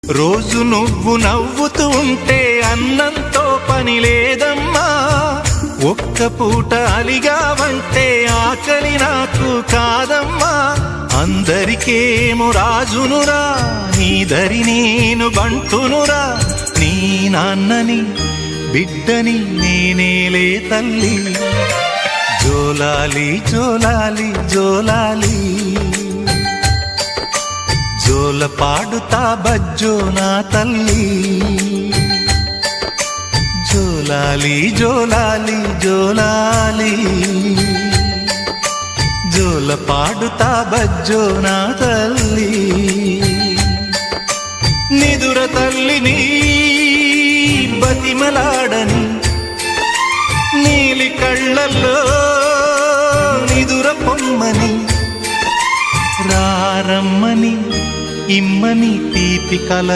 రోజు నువ్వు నవ్వుతూ ఉంటే అన్నంతో పని లేదమ్మా. ఒక్క పూట అలిగావంటే ఆకలి నాకు కాదమ్మా. అందరికేమో రాజునురా, నీ దరి నేను బంటునురా. నీ నాన్నని బిడ్డని నేనేలే తల్లి. జోలాలి జోలాలి జోలాలి, జోల పాడుతా బజ్జో నా తల్లి. జోలాలి జోలాలి జోలాలి, జోల పాడుతా బజ్జో నా తల్లి. నిదుర తల్లిని బతిమలాడని, నీలి కళ్ళల్లో నిదుర పొమ్మని, రారమ్మని ఇమ్మని తీపి కల